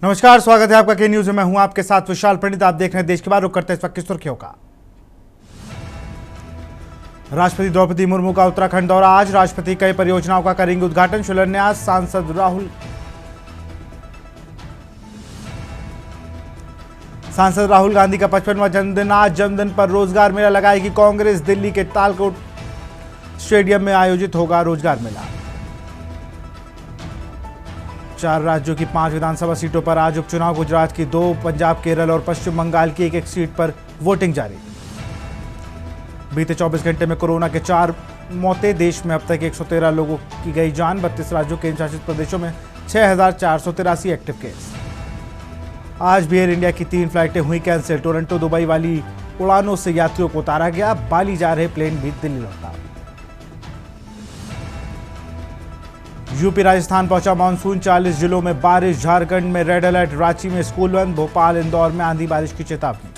नमस्कार, स्वागत है आपका के न्यूज में। मैं हूं आपके साथ विशाल पंडित। आप देख रहे हैं देश के बाद रुख करते हैं इस वक्त की सुर्खियों का। राष्ट्रपति द्रौपदी मुर्मू का उत्तराखंड दौरा आज। राष्ट्रपति कई परियोजनाओं का करेंगे उद्घाटन, शिलान्यास। सांसद राहुल गांधी का 55वां जन्मदिन आज। जन्मदिन पर रोजगार मेला लगाएगी कांग्रेस। दिल्ली के तालकोट स्टेडियम में आयोजित होगा रोजगार मेला। 4 राज्यों की 5 विधानसभा सीटों पर आज उपचुनाव। गुजरात की 2, पंजाब, केरल और पश्चिम बंगाल की 1-1 सीट पर वोटिंग जारी। बीते 24 घंटे में कोरोना के 4 मौतें। देश में अब तक 113 लोगों की गई जान। 32 राज्यों केंद्र शासित प्रदेशों में 6,483 एक्टिव केस। आज भी एयर इंडिया की 3 फ्लाइटें हुई कैंसिल। टोरंटो दुबई वाली उड़ानों से यात्रियों को उतारा गया। बाली जा रहे प्लेन भी दिल्ली लौटा। यूपी राजस्थान पहुंचा मानसून। 40 जिलों में बारिश। झारखंड में रेड अलर्ट। रांची में स्कूल बंद। भोपाल, इंदौर में आंधी बारिश की चेतावनी।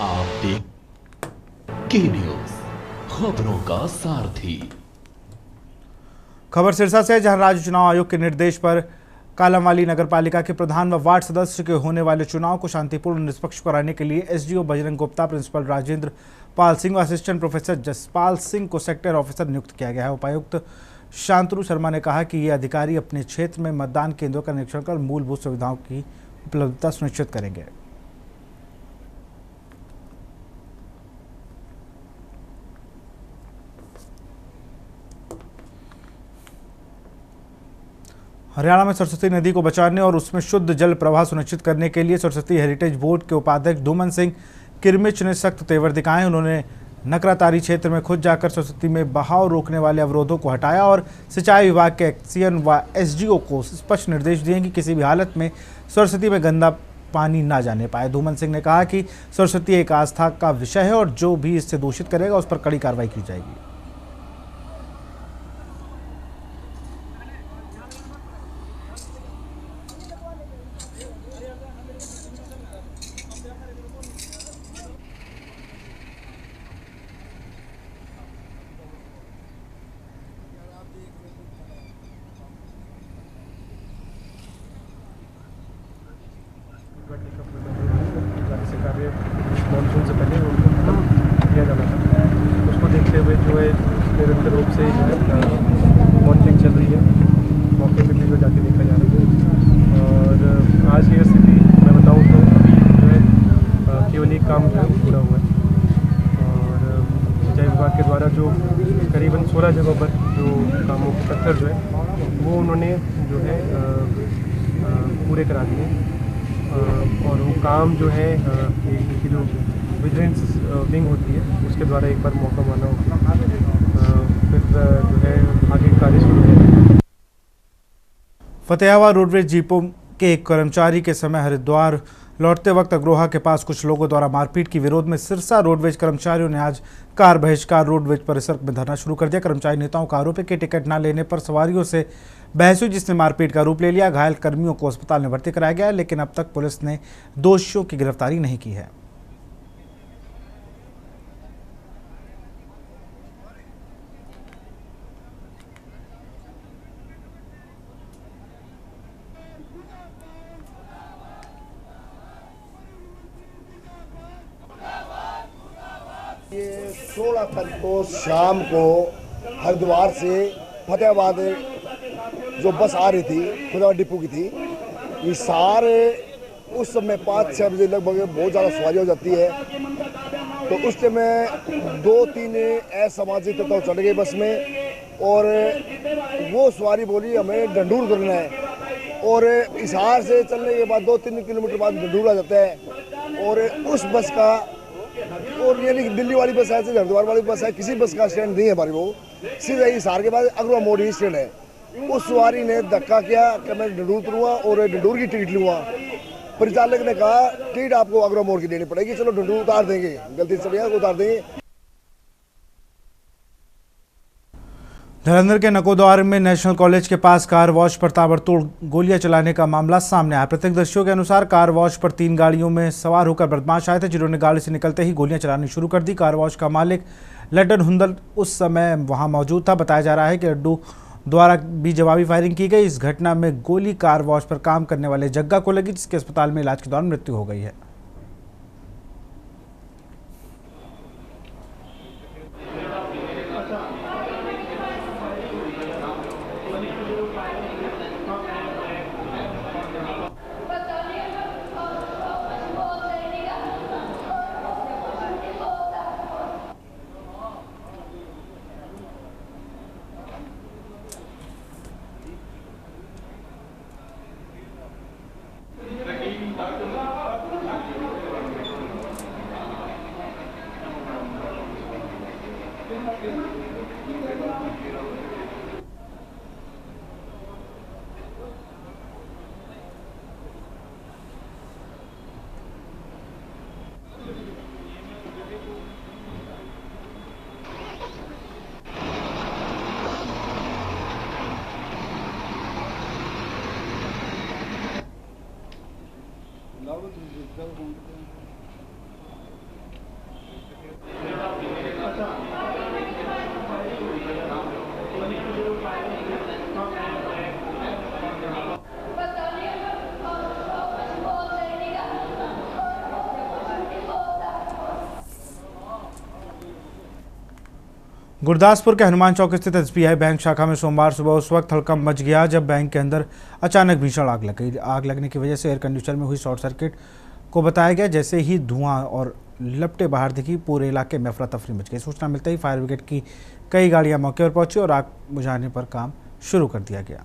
आप देख के न्यूज, खबरों का सारथी। खबर सिरसा से, जहां राज्य चुनाव आयोग के निर्देश पर कालांवाली नगरपालिका के प्रधान व वार्ड सदस्य के होने वाले चुनाव को शांतिपूर्ण निष्पक्ष कराने के लिए एसडीओ बजरंग गुप्ता, प्रिंसिपल राजेंद्र पाल सिंह व असिस्टेंट प्रोफेसर जसपाल सिंह को सेक्टर ऑफिसर नियुक्त किया गया है। उपायुक्त शांतनु शर्मा ने कहा कि ये अधिकारी अपने क्षेत्र में मतदान केंद्रों का निरीक्षण कर मूलभूत सुविधाओं की उपलब्धता सुनिश्चित करेंगे। हरियाणा में सरस्वती नदी को बचाने और उसमें शुद्ध जल प्रवाह सुनिश्चित करने के लिए सरस्वती हेरिटेज बोर्ड के उपाध्यक्ष धूमन सिंह किरमिच ने सख्त तेवर दिखाए। उन्होंने नकरातारी क्षेत्र में खुद जाकर सरस्वती में बहाव रोकने वाले अवरोधों को हटाया और सिंचाई विभाग के एक्सीएन व एसडीओ को स्पष्ट निर्देश दिए कि किसी भी हालत में सरस्वती में गंदा पानी ना जाने पाए। धूमन सिंह ने कहा कि सरस्वती एक आस्था का विषय है और जो भी इससे दूषित करेगा उस पर कड़ी कार्रवाई की जाएगी। कार्य मानसून से पहले उनको खत्म किया जाना था। उसको देखते हुए जो है निरंतर रूप से जो है मॉनिटरिंग चल रही है। मौके पर भी जो जाके देखा जा रहा है। और आज की स्थिति मैं बताऊँ तो जो है केवल एक काम जो है पूरा हुआ है। और सिंचाई विभाग के द्वारा जो करीबन 16 जगहों पर जो कामों के पत्थर जो है वो उन्होंने जो है पूरे करा दिए। और वो काम जो है इनकी जो विजिलेंस विंग होती है उसके द्वारा एक बार मौका माना होगा, फिर जो है आगे कार्य शुरू है। फतेहाबाद रोडवेज जीपों के एक कर्मचारी के समय हरिद्वार लौटते वक्त अग्रोहा के पास कुछ लोगों द्वारा मारपीट के विरोध में सिरसा रोडवेज कर्मचारियों ने आज कार बहिष्कार रोडवेज परिसर में धरना शुरू कर दिया। कर्मचारी नेताओं का आरोप है कि टिकट न लेने पर सवारियों से बहस हुई, जिसने मारपीट का रूप ले लिया। घायल कर्मियों को अस्पताल में भर्ती कराया गया, लेकिन अब तक पुलिस ने दोषियों की गिरफ्तारी नहीं की है। ये 16 तारीख को शाम को हरिद्वार से फतेहाबाद जो बस आ रही थी, फतेहाबाद डिपो की थी, ये सारे उस समय 5-6 बजे लगभग बहुत ज़्यादा सवारी हो जाती है। तो उस टाइम में 2-3 असामाजिक तत्व चढ़ गए बस में और वो सवारी बोली हमें डंडूर करना है। और हिसार से चलने के बाद 2-3 किलोमीटर बाद डंडूर आ जाता है। और उस बस का और यानी दिल्ली वाली बस है, हरिद्वार वाली बस है, किसी बस का स्टैंड नहीं है हमारी। वो सीधे हिसार के बाद अग्रवा मोड़ ही स्टैंड है। उस सवारी ने धक्का किया कि मैं डंडूर उतरूँगा और डंडूर की टिकट लूँगा। परिचालक ने कहा टिकट आपको अग्रवा मोड़ की देनी पड़ेगी, चलो डंडूर उतार देंगे, गलती से चलिए उतार देंगे। जालंधर के नकोदवार में नेशनल कॉलेज के पास कार वॉश पर ताबड़तोड़ गोलियां चलाने का मामला सामने आया। प्रत्यक्षदर्शियों के अनुसार कार वॉश पर 3 गाड़ियों में सवार होकर बदमाश आए थे, जिन्होंने गाड़ी से निकलते ही गोलियां चलानी शुरू कर दी। कार वॉश का मालिक लड्डन हुंदल उस समय वहां मौजूद था। बताया जा रहा है कि अड्डू द्वारा भी जवाबी फायरिंग की गई। इस घटना में गोली कार वॉश पर काम करने वाले जग्गा को लगी, जिसके अस्पताल में इलाज के दौरान मृत्यु हो गई है। गुरदासपुर के हनुमान चौक स्थित SBI बैंक शाखा में सोमवार सुबह उस वक्त हड़कंप मच गया जब बैंक के अंदर अचानक भीषण आग लग गई। आग लगने की वजह से एयर कंडीशनर में हुई शॉर्ट सर्किट को बताया गया। जैसे ही धुआं और लपटें बाहर दिखी, पूरे इलाके में अफरा तफरी मच गई। सूचना मिलते ही फायर ब्रिगेड की कई गाड़ियां मौके पर पहुंची और आग बुझाने पर काम शुरू कर दिया गया।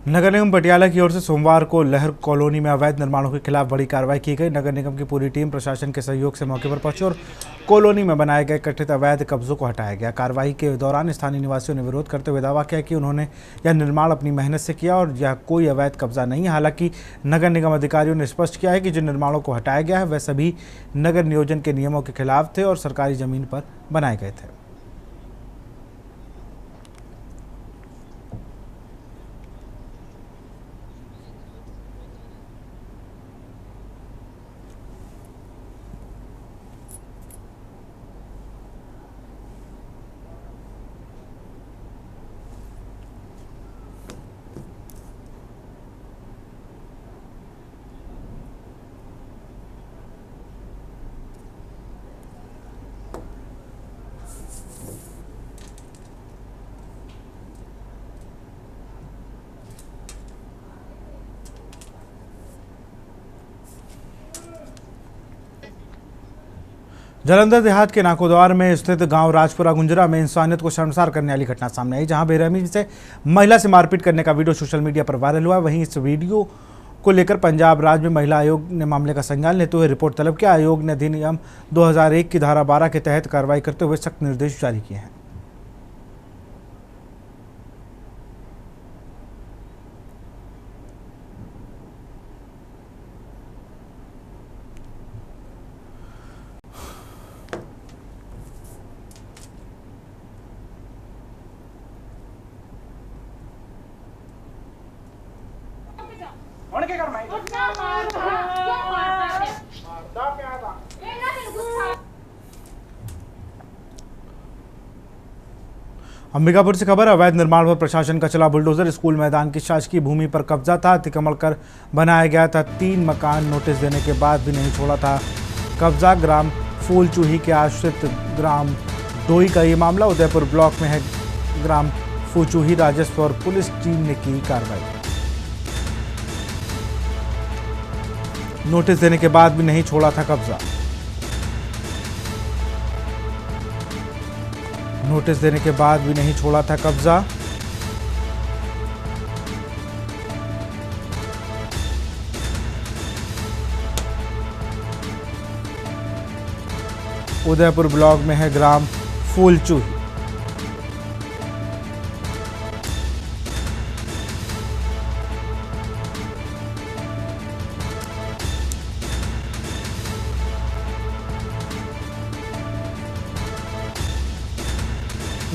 नगर निगम पटियाला की ओर से सोमवार को लहर कॉलोनी में अवैध निर्माणों के खिलाफ बड़ी कार्रवाई की गई। नगर निगम की पूरी टीम प्रशासन के सहयोग से मौके पर पहुंची और कॉलोनी में बनाए गए कथित अवैध कब्जों को हटाया गया। कार्रवाई के दौरान स्थानीय निवासियों ने विरोध करते हुए दावा किया कि उन्होंने यह निर्माण अपनी मेहनत से किया और यह कोई अवैध कब्जा नहीं है। हालांकि नगर निगम अधिकारियों ने स्पष्ट किया है कि जिन निर्माणों को हटाया गया है वह सभी नगर नियोजन के नियमों के खिलाफ थे और सरकारी जमीन पर बनाए गए थे। जालंधर देहात के नाकोद्वार में स्थित गांव राजपुरा गुंजरा में इंसानियत को शर्मसार करने वाली घटना सामने आई, जहां बेरहमी से महिला से मारपीट करने का वीडियो सोशल मीडिया पर वायरल हुआ। वहीं इस वीडियो को लेकर पंजाब राज्य में महिला आयोग ने मामले का संज्ञान लेते हुए रिपोर्ट तलब किया। आयोग ने अधिनियम 2001 की धारा 12 के तहत कार्रवाई करते हुए सख्त निर्देश जारी किए हैं। क्या मारता है? क्या मारता है? मारता क्या था? अंबिकापुर से खबर। अवैध निर्माण पर प्रशासन का चला बुलडोजर। स्कूल मैदान की शासकीय भूमि पर कब्जा था। अतिक्रमण कर बनाया गया था 3 मकान। नोटिस देने के बाद भी नहीं छोड़ा था कब्जा। ग्राम फूलचूही के आश्रित ग्राम डोई का ये मामला। उदयपुर ब्लॉक में है ग्राम फूलचूही। राजस्व और पुलिस टीम ने की कार्रवाई। नोटिस देने के बाद भी नहीं छोड़ा था कब्जा। नोटिस देने के बाद भी नहीं छोड़ा था कब्जा। उदयपुर ब्लॉक में है ग्राम फूलचूही।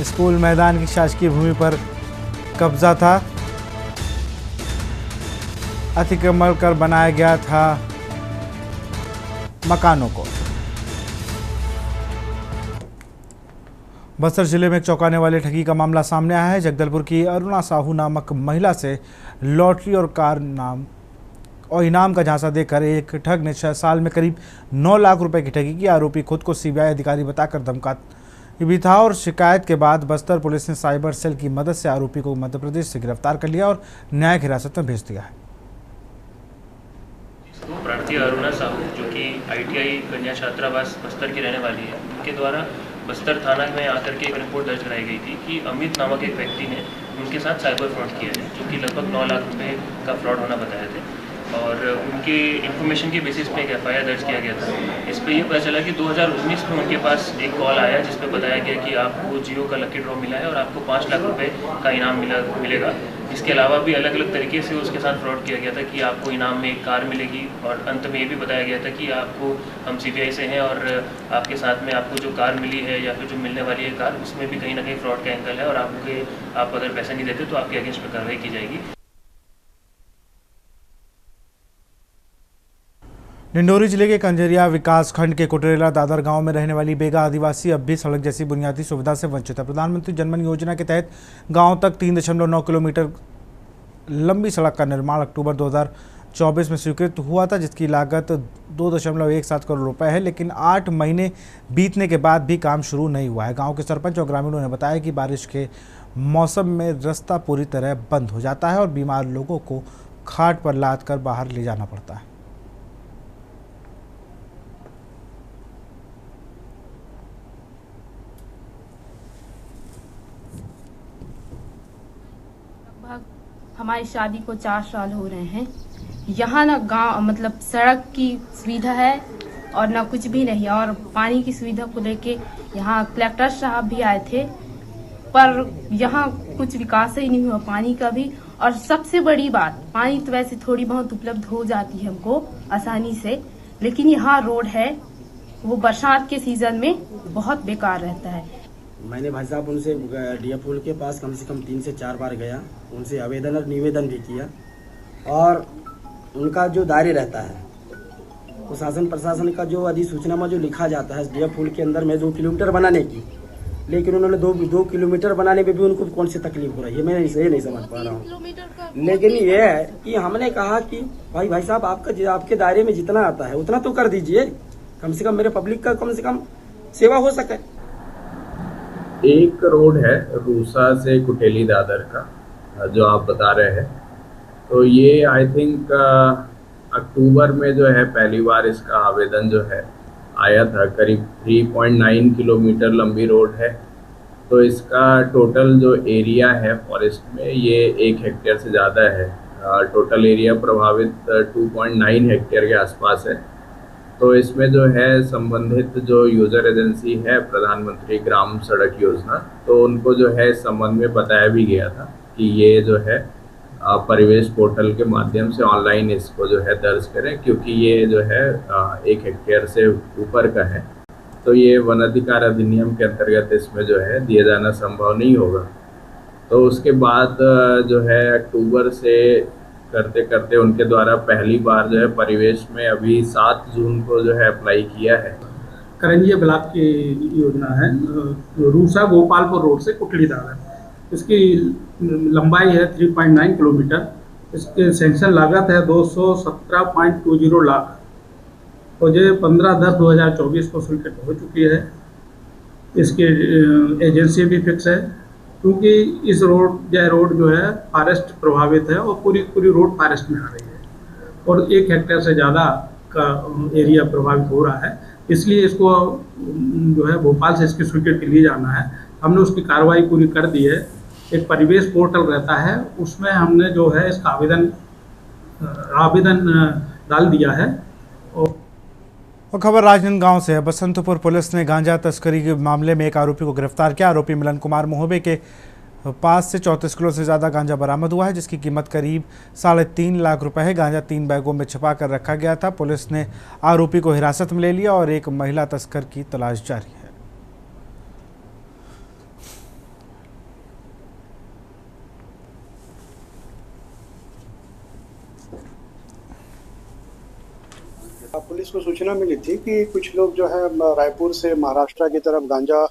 स्कूल मैदान की शासकीय भूमि पर कब्जा था। अतिक्रमण कर बनाया गया था मकानों को। बस्तर जिले में एक चौंकाने वाले ठगी का मामला सामने आया है। जगदलपुर की अरुणा साहू नामक महिला से लॉटरी और कार नाम और इनाम का झांसा देकर एक ठग ने 6 साल में करीब 9 लाख रुपए की ठगी की। आरोपी खुद को सीबीआई अधिकारी बताकर धमका भी था और शिकायत के बाद बस्तर पुलिस ने साइबर सेल की मदद से आरोपी को मध्य प्रदेश से गिरफ्तार कर लिया और न्यायिक हिरासत में भेज दिया है। प्रार्थी अरुणा साहू जो कि ITI कन्या छात्रावास बस्तर की रहने वाली है, उनके द्वारा बस्तर थाना में आकर के एक रिपोर्ट दर्ज कराई गई थी कि अमित नामक एक व्यक्ति ने उनके साथ साइबर फ्रॉड किया है, जो कि लगभग 9 लाख रुपए का फ्रॉड होना बताया थे। और उनके इन्फॉर्मेशन के बेसिस पे एक FIR दर्ज किया गया था। इस पे ये पता चला कि 2019 में उनके पास एक कॉल आया जिस पे बताया गया कि आपको जियो का लकी ड्रॉ मिला है और आपको 5 लाख रुपए का इनाम मिलेगा। इसके अलावा भी अलग अलग तरीके से उसके साथ फ्रॉड किया गया था कि आपको इनाम में एक कार मिलेगी और अंत में ये भी बताया गया था कि आपको हम CBI से हैं और आपके साथ में आपको जो कार मिली है या फिर जो मिलने वाली है कार, उसमें भी कहीं ना कहीं फ्रॉड का एंगल है और आप अगर पैसा नहीं देते तो आपके अगेंस्ट में कार्रवाई की जाएगी। डिंडोरी जिले के कंजरिया विकास खंड के कोटरेला दादर गांव में रहने वाली बेगा आदिवासी अब भी सड़क जैसी बुनियादी सुविधा से वंचित है। प्रधानमंत्री जनमन योजना के तहत गांव तक 3.9 किलोमीटर लंबी सड़क का निर्माण अक्टूबर 2024 में स्वीकृत हुआ था, जिसकी लागत 2.17 करोड़ रुपए है। लेकिन 8 महीने बीतने के बाद भी काम शुरू नहीं हुआ है। गाँव के सरपंच और ग्रामीणों ने बताया कि बारिश के मौसम में रास्ता पूरी तरह बंद हो जाता है और बीमार लोगों को खाट पर लाद कर बाहर ले जाना पड़ता है। हमारी शादी को 4 साल हो रहे हैं। यहाँ ना गांव मतलब सड़क की सुविधा है और ना कुछ भी नहीं, और पानी की सुविधा को लेके यहाँ कलेक्टर साहब भी आए थे, पर यहाँ कुछ विकास ही नहीं हुआ पानी का भी। और सबसे बड़ी बात, पानी तो वैसे थोड़ी बहुत उपलब्ध हो जाती है हमको आसानी से, लेकिन यहाँ रोड है वो बरसात के सीजन में बहुत बेकार रहता है। मैंने भाई साहब उनसे DF पुल के पास कम से कम 3 से 4 बार गया, उनसे आवेदन और निवेदन भी किया, और उनका जो दायरे रहता है वो शासन प्रशासन का जो अधिसूचना में जो लिखा जाता है DF पुल के अंदर में 2 किलोमीटर बनाने की, लेकिन उन्होंने 2 किलोमीटर बनाने में भी उनको कौन सी तकलीफ हो रही है, मैं ये नहीं समझ पा रहा हूँ। लेकिन ये है कि हमने कहा कि भाई साहब आपके दायरे में जितना आता है उतना तो कर दीजिए, कम से कम मेरे पब्लिक का कम से कम सेवा हो सके। एक रोड है रूसा से कुटेली दादर का जो आप बता रहे हैं, तो ये आई थिंक अक्टूबर में जो है पहली बार इसका आवेदन जो है आया था। करीब 3.9 किलोमीटर लंबी रोड है, तो इसका टोटल जो एरिया है फॉरेस्ट में ये 1 हेक्टेयर से ज़्यादा है। टोटल एरिया प्रभावित 2.9 हेक्टेयर के आसपास है। तो इसमें जो है संबंधित जो यूज़र एजेंसी है प्रधानमंत्री ग्राम सड़क योजना, तो उनको जो है इस संबंध में बताया भी गया था कि ये जो है परिवेश पोर्टल के माध्यम से ऑनलाइन इसको जो है दर्ज करें, क्योंकि ये जो है 1 हेक्टेयर से ऊपर का है, तो ये वन अधिकार अधिनियम के अंतर्गत इसमें जो है दिया जाना संभव नहीं होगा। तो उसके बाद जो है अक्टूबर से करते करते उनके द्वारा पहली बार जो है परिवेश में अभी 7 जून को जो है अप्लाई किया है। करंजिया ब्लॉक की योजना है, रूसा गोपालपुर रोड से कुटली दादर, इसकी लंबाई है 3.9 किलोमीटर। इसके सेंक्शन लागत है 217.20 लाख और ये 15/10/2024 को स्वीकृत हो चुकी है। इसकी एजेंसी भी फिक्स है क्योंकि इस रोड जो है फॉरेस्ट प्रभावित है और पूरी रोड फॉरेस्ट में आ रही है और 1 हेक्टेयर से ज़्यादा का एरिया प्रभावित हो रहा है। इसलिए इसको जो है भोपाल से इसकी स्वीकृति लिए जाना है। हमने उसकी कार्रवाई पूरी कर दी है। एक परिवेश पोर्टल रहता है, उसमें हमने जो है इसका आवेदन डाल दिया है। और खबर राजनांदगांव से है। बसंतपुर पुलिस ने गांजा तस्करी के मामले में एक आरोपी को गिरफ्तार किया। आरोपी मिलन कुमार मोहबे के पास से 34 किलो से ज़्यादा गांजा बरामद हुआ है, जिसकी कीमत करीब 3.5 लाख रुपए है। गांजा 3 बैगों में छिपा कर रखा गया था। पुलिस ने आरोपी को हिरासत में ले लिया और एक महिला तस्कर की तलाश जारी है। पुलिस को सूचना मिली थी कि कुछ लोग जो है रायपुर से महाराष्ट्र की तरफ गांजा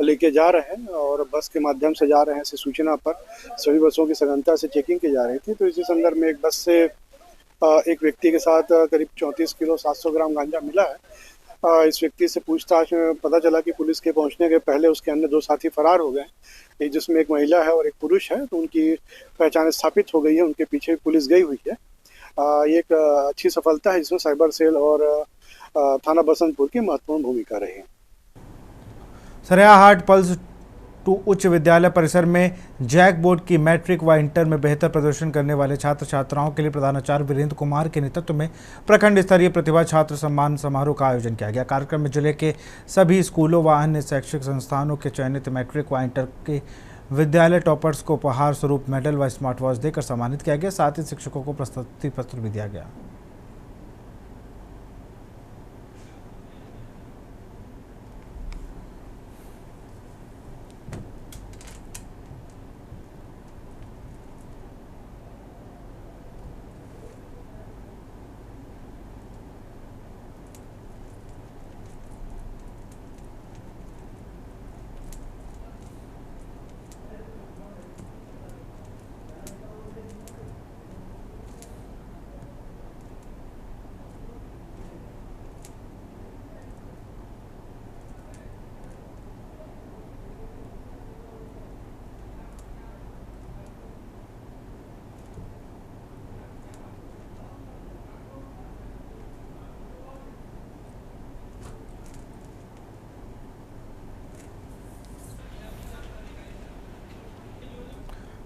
लेके जा रहे हैं और बस के माध्यम से जा रहे हैं। इसी सूचना पर सभी बसों की सघनता से चेकिंग की जा रही थी। तो इसी संदर्भ में एक बस से एक व्यक्ति के साथ करीब 34 किलो 700 ग्राम गांजा मिला है। इस व्यक्ति से पूछताछ में पता चला कि पुलिस के पहुंचने के पहले उसके अन्य 2 साथी फरार हो गए, जिसमें एक महिला है और एक पुरुष है। तो उनकी पहचान स्थापित हो गई है, उनके पीछे पुलिस गई हुई है। ये एक अच्छी सफलता है जिसमें साइबर सेल और थाना बसंतपुर की महत्वपूर्ण भूमिका रही है। सरेयाहाट पल्स 2 उच्च विद्यालय परिसर में जैक बोर्ड की मैट्रिक व इंटर में बेहतर प्रदर्शन करने वाले छात्र छात्राओं के लिए प्रधानाचार्य वीरेंद्र कुमार के नेतृत्व में प्रखंड स्तरीय प्रतिभा छात्र सम्मान समारोह का आयोजन किया गया। कार्यक्रम में जिले के सभी स्कूलों व अन्य शैक्षिक संस्थानों के चयनित मैट्रिक व इंटर के विद्यालय टॉपर्स को उपहार स्वरूप मेडल व स्मार्ट वॉच देकर सम्मानित किया गया। साथ ही शिक्षकों को प्रशस्ति पत्र भी दिया गया।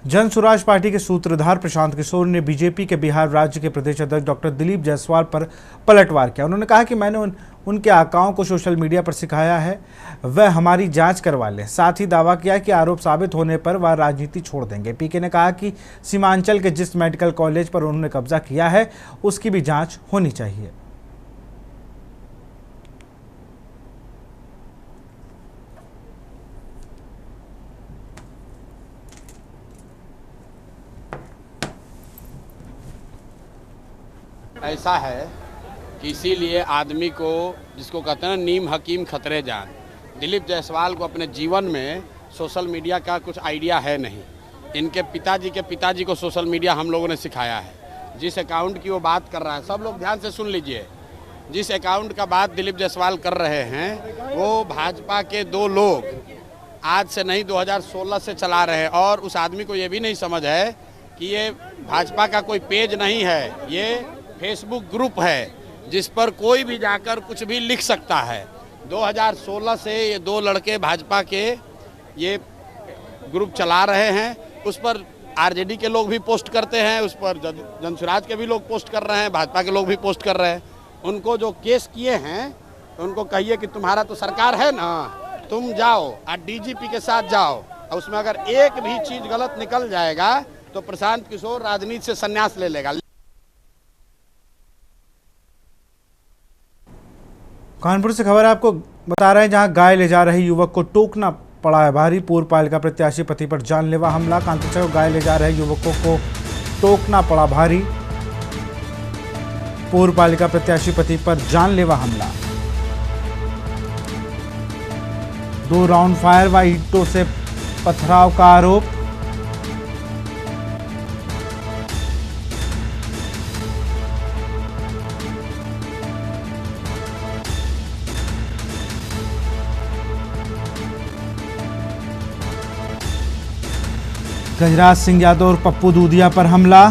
जन स्वराज पार्टी के सूत्रधार प्रशांत किशोर ने बीजेपी के बिहार राज्य के प्रदेश अध्यक्ष डॉक्टर दिलीप जायसवाल पर पलटवार किया। उन्होंने कहा कि मैंने उनके आकाओं को सोशल मीडिया पर सिखाया है, वह हमारी जांच करवा लें। साथ ही दावा किया कि आरोप साबित होने पर वह राजनीति छोड़ देंगे। पीके ने कहा कि सीमांचल के जिस मेडिकल कॉलेज पर उन्होंने कब्जा किया है उसकी भी जाँच होनी चाहिए। ऐसा है कि इसीलिए आदमी को, जिसको कहते हैं ना नीम हकीम खतरे जान, दिलीप जायसवाल को अपने जीवन में सोशल मीडिया का कुछ आइडिया है नहीं। इनके पिताजी को सोशल मीडिया हम लोगों ने सिखाया है। जिस अकाउंट की वो बात कर रहा है, सब लोग ध्यान से सुन लीजिए, जिस अकाउंट का बात दिलीप जायसवाल कर रहे हैं वो भाजपा के 2 लोग आज से नहीं 2016 से चला रहे हैं। और उस आदमी को ये भी नहीं समझ है कि ये भाजपा का कोई पेज नहीं है, ये फेसबुक ग्रुप है जिस पर कोई भी जाकर कुछ भी लिख सकता है। 2016 से ये 2 लड़के भाजपा के ये ग्रुप चला रहे हैं। उस पर आरजेडी के लोग भी पोस्ट करते हैं, उस पर जन स्वराज के भी लोग पोस्ट कर रहे हैं, भाजपा के लोग भी पोस्ट कर रहे हैं। उनको जो केस किए हैं तो उनको कहिए कि तुम्हारा तो सरकार है ना, तुम जाओ और डीजीपी के साथ जाओ, और उसमें अगर एक भी चीज़ गलत निकल जाएगा तो प्रशांत किशोर राजनीति से संन्यास ले लेगा। कानपुर से खबर आपको बता रहे हैं, जहां गाय ले जा रहे युवक को टोकना पड़ा है भारी। पूर्व पालिका प्रत्याशी पति पर जानलेवा हमला। कानपुर से गाय ले जा रहे युवकों को टोकना पड़ा भारी। पूर्व पालिका प्रत्याशी पति पर जानलेवा हमला। 2 राउंड फायर व ईंटों से पथराव का आरोप। गजराज सिंह यादव और पप्पू दूधिया पर हमला।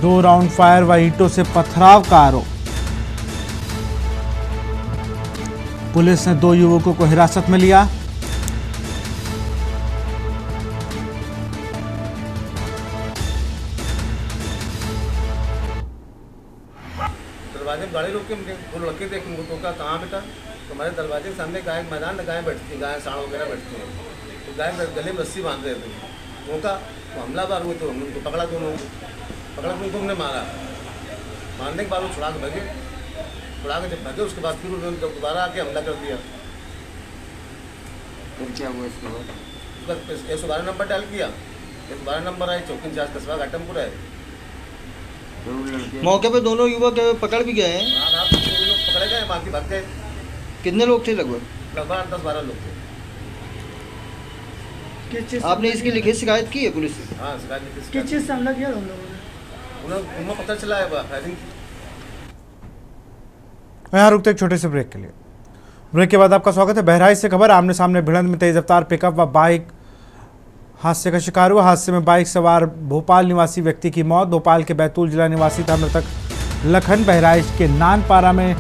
दो राउंड फायर व ईंटों से पथराव का आरोप। पुलिस ने 2 युवकों को हिरासत में लिया। दरवाजे में गाड़ी रोक के वो लड़के थे, उनको टोका कहाँ बेटा, तो हमारे दरवाजे के सामने गाय मैदान में गाय बैठती है, गाय साढ़ वगैरह बैठती है, तो गाय गले में रस्सी बांध रहे थे, टोका तो हमलावर हुए, तो हमने उनको पकड़ा, दोनों पकड़ा, उनको हमने मारा, मारने के बाद वो छुड़ा के भगे, छुड़ा के जब भगे उसके बाद फिर उन्होंने दोबारा आके हमला कर दिया। फिर क्या हुआ इसके बाद? 112 नंबर डायल किया, 112 नंबर आई, चौकी इंचार्ज कस्बा घाटमपुर है। मौके पे दोनों युवक पकड़ भी गए हैं? हाँ, पकड़े गए, बाकी भाग गए। कितने लोग थे लगभग? लगभग 10-12 लोग थे। आपने इसकी लिखित शिकायत की है पुलिस से? हाँ, शिकायत लिखी। किस चीज़ से हमला किया उन लोगों ने? उन्हें पता चला है फायरिंग। यहाँ रुकते एक छोटे से ब्रेक के लिए। ब्रेक के बाद आपका स्वागत है। बहराइच से खबर, आमने सामने भिड़ंत में तेज रफ्तार पिकअप व बाइक हादसे का शिकार हुआ। हादसे में बाइक सवार भोपाल निवासी व्यक्ति की मौत। भोपाल के बैतूल जिला निवासी था मृतक लखन। बहराइच के नानपारा में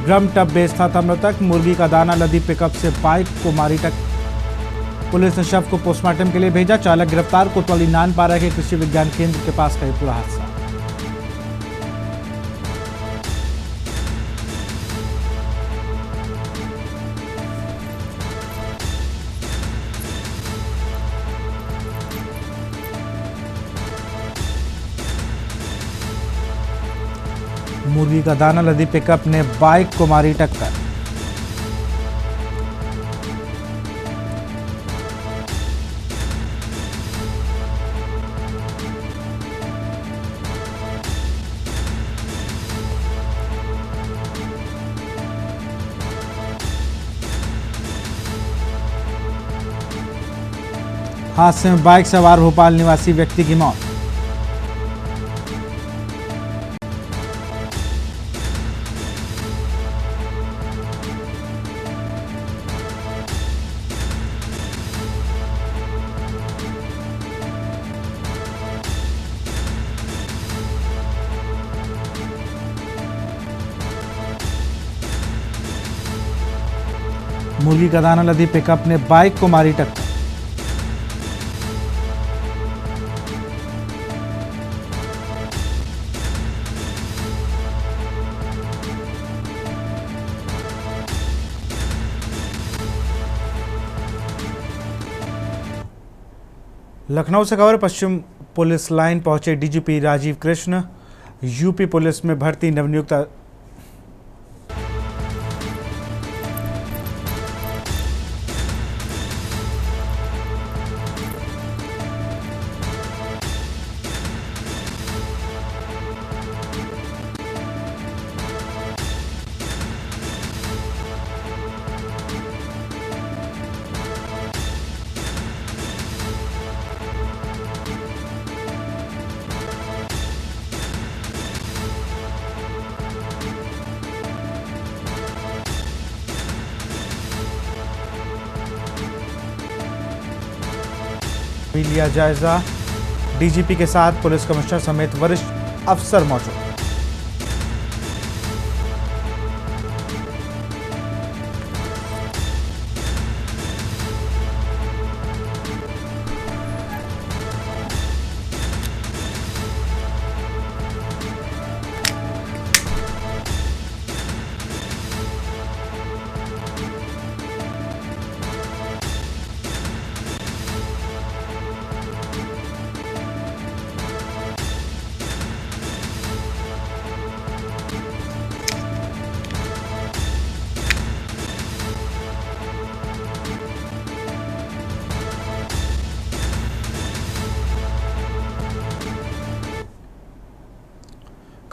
ड्रम टब बेचता था मृतक। मुर्गी का दाना लदी पिकअप से बाइक को मारी टक्कर। पुलिस ने शव को पोस्टमार्टम के लिए भेजा। चालक गिरफ्तार। कोतवाली नानपारा के कृषि विज्ञान केंद्र के पास का पूरा हादसा। मुर्गी का दाना लदी पिकअप ने बाइक को मारी टक्कर। हादसे में बाइक सवार भोपाल निवासी व्यक्ति की मौत। मुर्गी का दाना लदी पिकअप ने बाइक को मारी टक्कर। लखनऊ से खबर, पश्चिम पुलिस लाइन पहुंचे DGP Rajeev Krishna. UP police में भर्ती नवनियुक्त लिया जायजा। डीजीपी के साथ पुलिस कमिश्नर समेत वरिष्ठ अफसर मौजूद।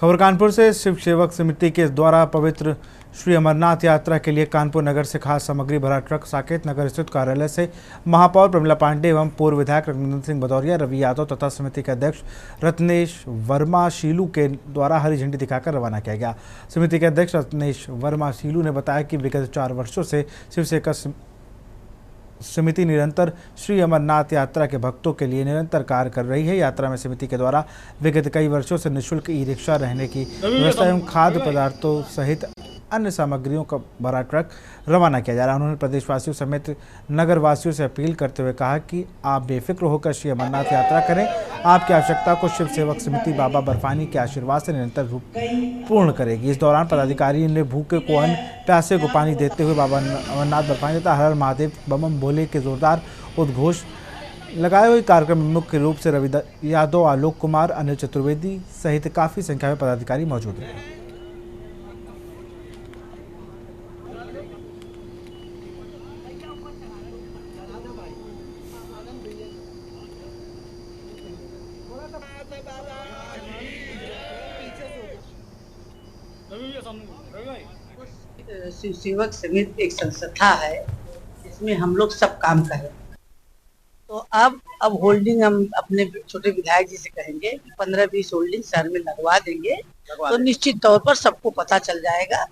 खबर कानपुर से। शिव सेवक समिति के द्वारा पवित्र श्री अमरनाथ यात्रा के लिए कानपुर नगर से खास सामग्री भरा ट्रक साकेत नगर स्थित कार्यालय से महापौर प्रमिला पांडे एवं पूर्व विधायक रघुनंदन सिंह भदौरिया, रवि यादव तथा समिति के अध्यक्ष रत्नेश वर्मा शीलू के द्वारा हरी झंडी दिखाकर रवाना किया गया। समिति के अध्यक्ष रत्नेश वर्मा शीलू ने बताया कि विगत 4 वर्षों से शिव सेवक समिति निरंतर श्री अमरनाथ यात्रा के भक्तों के लिए निरंतर कार्य कर रही है। यात्रा में समिति के द्वारा विगत कई वर्षों से निःशुल्क ई-रिक्शा, रहने की व्यवस्था एवं खाद्य पदार्थों सहित अन्य सामग्रियों का भरा ट्रक रवाना किया जा रहा है। उन्होंने प्रदेशवासियों समेत नगरवासियों से अपील करते हुए कहा कि आप बेफिक्र होकर श्री अमरनाथ यात्रा करें। आपकी आवश्यकता को शिव सेवक समिति बाबा बर्फानी के आशीर्वाद से निरंतर रूप पूर्ण करेगी। इस दौरान पदाधिकारी ने भूखे को अन्न, प्यासे को पानी देते हुए बाबा अमरनाथ बर्फानी तथा हर हर महादेव बम भोले के जोरदार उद्घोष लगाए हुए। कार्यक्रम में मुख्य रूप से रवि यादव, आलोक कुमार, अनिल चतुर्वेदी सहित काफी संख्या में पदाधिकारी मौजूद रहे। शिव सेवक समिति एक संस्था है, इसमें हम लोग सब काम करें। तो अब होल्डिंग हम अपने छोटे विधायक जी से कहेंगे कि 15-20 होल्डिंग शहर में लगवा देंगे, तो निश्चित तौर पर सबको पता चल जाएगा।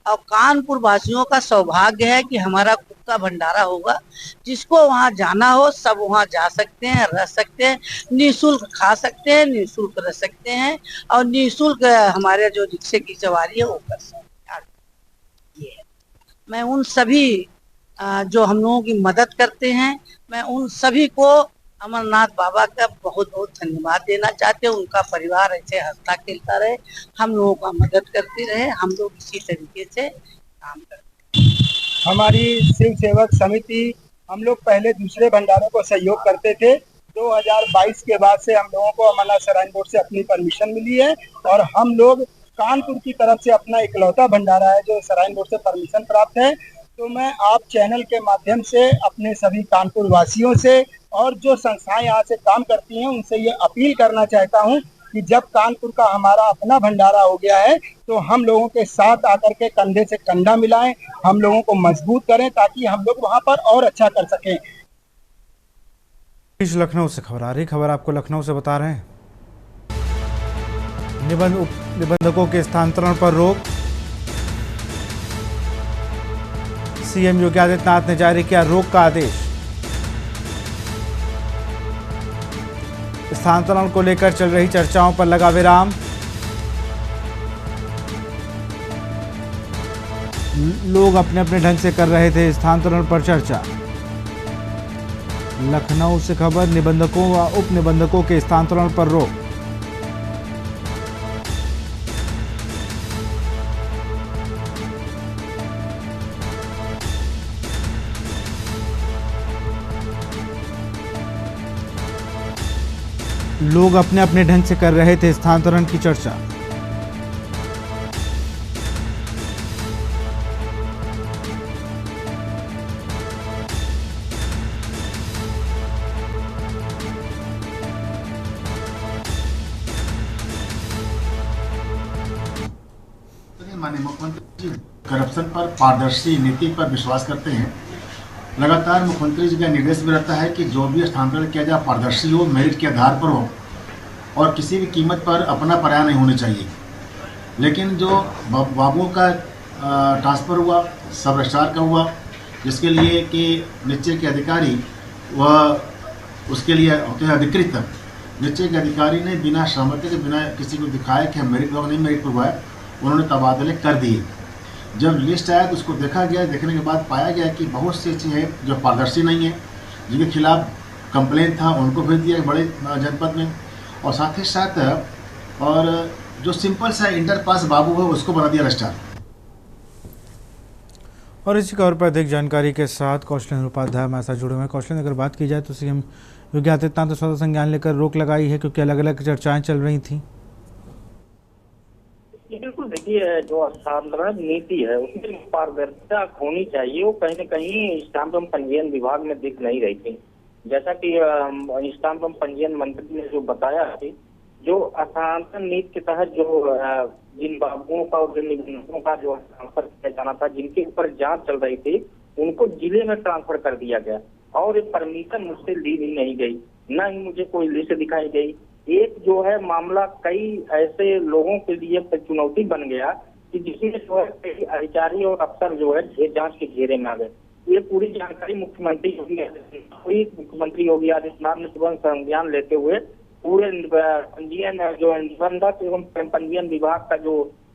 और कानपुर वासियों का सौभाग्य है कि हमारा खुद का भंडारा होगा, जिसको वहाँ जाना हो सब वहाँ जा सकते हैं, रह सकते हैं, निःशुल्क खा सकते हैं, निःशुल्क रह सकते हैं और निःशुल्क हमारे जो रिक्शे की सवारी है वो कर सकते हैं। ये मैं उन सभी जो हम लोगों की मदद करते हैं, मैं उन सभी को अमरनाथ बाबा का बहुत बहुत धन्यवाद देना चाहते हैं। उनका परिवार ऐसे हंसता खेलता रहे, हम लोगों का मदद करती रहे, हम लोग इसी तरीके से काम करते हैं। हमारी शिव सेवक समिति, हम लोग पहले दूसरे भंडारों को सहयोग करते थे। 2022 के बाद से हम लोगों को अमरनाथ श्राइन बोर्ड से अपनी परमिशन मिली है और हम लोग कानपुर की तरफ से अपना इकलौता भंडारा है जो श्राइन बोर्ड से परमिशन प्राप्त है। तो मैं आप चैनल के माध्यम से अपने सभी कानपुर वासियों से और जो संस्थाएं यहाँ से काम करती हैं उनसे ये अपील करना चाहता हूँ कि जब कानपुर का हमारा अपना भंडारा हो गया है तो हम लोगों के साथ आकर के कंधे से कंधा मिलाएं, हम लोगों को मजबूत करें ताकि हम लोग वहाँ पर और अच्छा कर सकें। लखनऊ से खबर आ रही, खबर आपको लखनऊ से बता रहे हैं। निबंधकों के स्थानांतरण पर रोक। सीएम योगी आदित्यनाथ ने जारी किया रोक का आदेश। स्थानांतरण को लेकर चल रही चर्चाओं पर लगा विराम। लोग अपने अपने ढंग से कर रहे थे स्थानांतरण पर चर्चा। लखनऊ से खबर, निबंधकों व उप निबंधकों के स्थानांतरण पर रोक। लोग अपने अपने ढंग से कर रहे थे स्थानांतरण की चर्चा। माननीय मुख्यमंत्री जी करप्शन पर, पारदर्शी नीति पर विश्वास करते हैं। लगातार मुख्यमंत्री जी का निर्देश भी रहता है कि जो भी स्थानांतरण किया जाए पारदर्शी हो, मेरिट के आधार पर हो और किसी भी कीमत पर अपना पराया नहीं होना चाहिए। लेकिन जो बाबुओं का ट्रांसफ़र हुआ, सब रजिस्ट्रार का हुआ, जिसके लिए कि नीचे के अधिकारी वह उसके लिए होते हैं अधिकृत, नीचे के अधिकारी ने बिना सहमति के, बिना किसी को दिखाए कि हम मेरिट पर नहीं मेरिट पर हुआ है, उन्होंने तबादले कर दिए। जब लिस्ट आया तो उसको देखा गया, देखने के बाद पाया गया कि बहुत सी चीज़ें हैं जो पारदर्शी नहीं है, जिनके खिलाफ कंप्लेंट था उनको भेज दिया बड़े जनपद में, और साथ ही साथ और जो सिंपल सा इंटर पास बाबू है उसको बना दिया रजिस्ट्रार। और इसी खबर पर अधिक जानकारी के साथ कौशलेंद्र उपाध्याय हमारे साथ जुड़े हुए हैं। कौशलेंद्र, अगर बात की जाए तो सीएम योगी आदित्यनाथ ने स्वतः संज्ञान लेकर रोक लगाई है क्योंकि अलग अलग चर्चाएं चल रही थी। बिल्कुल, देखिए जो स्थानांतरण नीति है उसमें पारदर्शिता होनी चाहिए। वो कहीं न कहीं स्टाम्प एवं पंजीयन विभाग में दिख नहीं रही थी। जैसा कि स्टाम्प एवं पंजीयन मंत्री ने जो बताया है जो हस्तांतरण नीति के तहत जो जिन बाबुओं का और जिन निबंधकों का जो ट्रांसफर किया जाना था, जिनके ऊपर जांच चल रही थी, उनको जिले में ट्रांसफर कर दिया गया और ये परमिशन मुझसे ली भी नहीं गई, न ही मुझे कोई लिस्ट दिखाई गई। एक जो है मामला कई ऐसे लोगों के लिए चुनौती बन गया कि जिसमें जो है कई अधिकारी और अफसर जो है जांच के घेरे में आ गए। ये पूरी जानकारी मुख्यमंत्री योगी आदित्यनाथ ने तुरंत संज्ञान लेते हुए पूरे पंजीयन जो निबंधक एवं पंजीयन विभाग का जो